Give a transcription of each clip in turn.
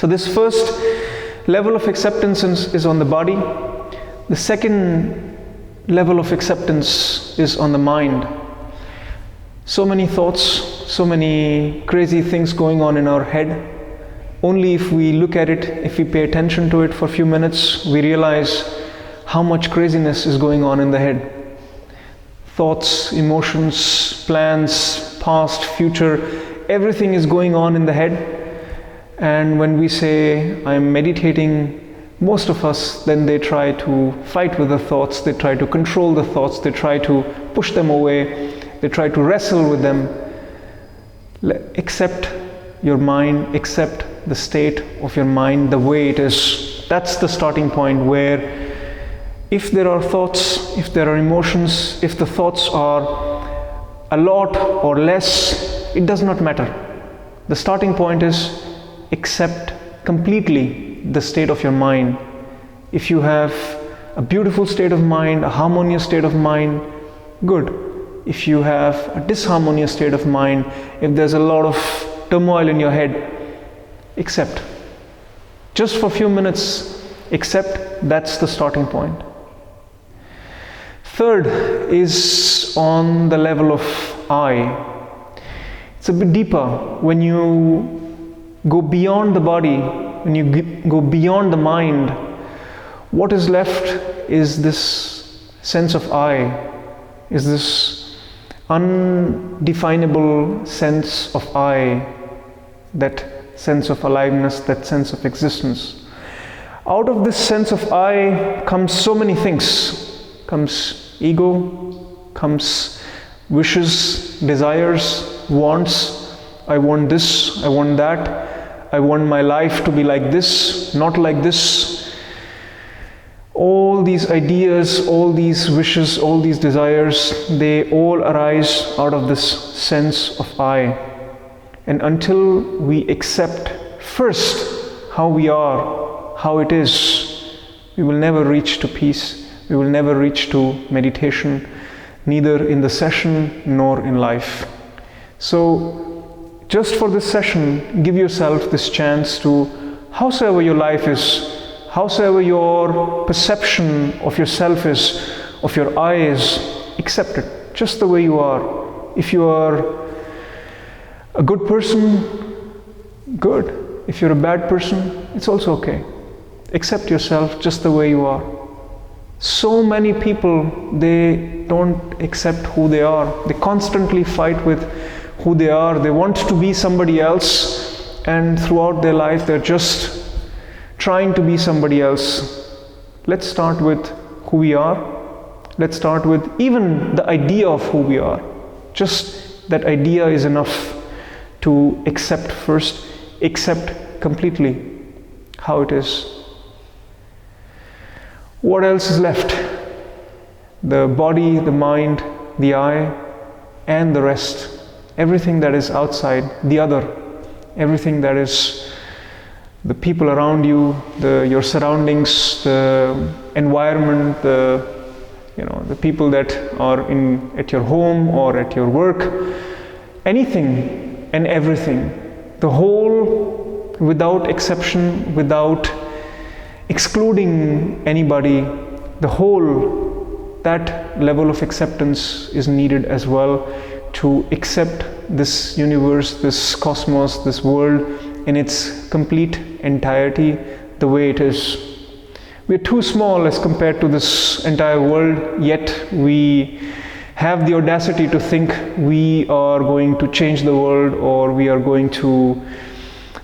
So this first level of acceptance is on the body. The second level of acceptance is on the mind. So many thoughts, so many crazy things going on in our head. Only if we look at it, if we pay attention to it for a few minutes, we realize how much craziness is going on in the head. Thoughts, emotions, plans, past, future, everything is going on in the head. And when we say, I'm meditating, most of us, then they try to fight with the thoughts, they try to control the thoughts, they try to push them away, they try to wrestle with them. Accept your mind, accept the state of your mind the way it is. That's the starting point, where if there are thoughts, if there are emotions, if the thoughts are a lot or less, it does not matter. The starting point is accept completely the state of your mind. If you have a beautiful state of mind, a harmonious state of mind, good. If you have a disharmonious state of mind, if there's a lot of turmoil in your head, accept. Just for a few minutes, accept. That's the starting point. Third is on the level of I. It's a bit deeper. When you go beyond the body, when you go beyond the mind, what is left is this sense of I, is this undefinable sense of I, that sense of aliveness, that sense of existence. Out of this sense of I comes so many things. Comes ego, comes wishes, desires, wants. I want this, I want that, I want my life to be like this, not like this. All these ideas, all these wishes, all these desires, they all arise out of this sense of I. And until we accept first how we are, how it is, we will never reach to peace. We will never reach to meditation, neither in the session nor in life. So, just for this session, give yourself this chance to, howsoever your life is, howsoever your perception of yourself is, of your I is, accept it just the way you are. If you are a good person, good. If you're a bad person, it's also okay. Accept yourself just the way you are. So many people, they don't accept who they are. They constantly fight with who they are. They want to be somebody else, and throughout their life they're just trying to be somebody else. Let's start with who we are. Let's start with even the idea of who we are. Just that idea is enough to accept first, accept completely how it is. What else is left? The body, the mind, the I, and the rest. Everything that is outside, the other. Everything that is the people around you, your surroundings, the environment, the people that are at your home or at your work. Anything and everything. The whole, without exception, without excluding anybody, the whole, that level of acceptance is needed as well, to accept this universe, this cosmos, this world in its complete entirety, the way it is. We're too small as compared to this entire world, yet we have the audacity to think we are going to change the world, or we are going to,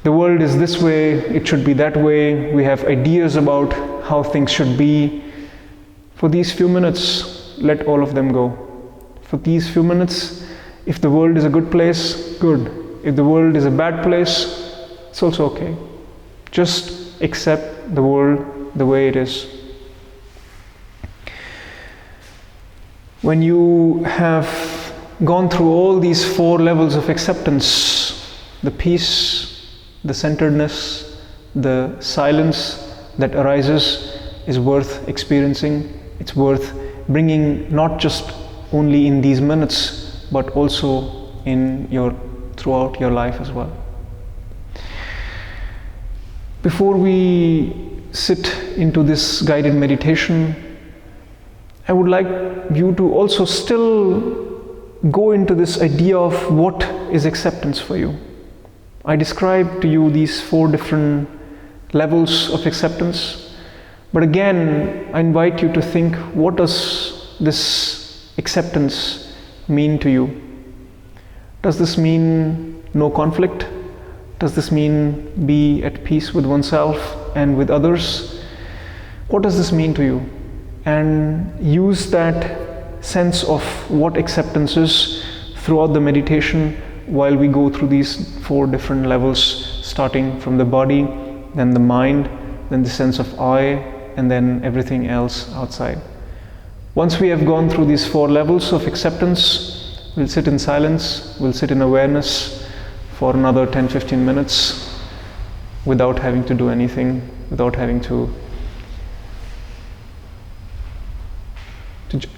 the world is this way, it should be that way. We have ideas about how things should be. For these few minutes, let all of them go. For these few minutes, if the world is a good place, good. If the world is a bad place, it's also okay. Just accept the world the way it is. When you have gone through all these 4 levels of acceptance, the peace, the centeredness, the silence that arises is worth experiencing. It's worth bringing, not just only in these minutes, but also throughout your life as well. Before we sit into this guided meditation, I would like you to also still go into this idea of what is acceptance for you. I described to you these 4 different levels of acceptance, but again, I invite you to think, what does this acceptance mean to you? Does this mean no conflict? Does this mean be at peace with oneself and with others? What does this mean to you? And use that sense of what acceptance is throughout the meditation while we go through these 4 different levels, starting from the body, then the mind, then the sense of I, and then everything else outside. Once we have gone through these 4 levels of acceptance, we'll sit in silence, we'll sit in awareness for another 10-15 minutes without having to do anything, without having to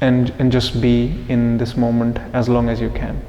and just be in this moment as long as you can.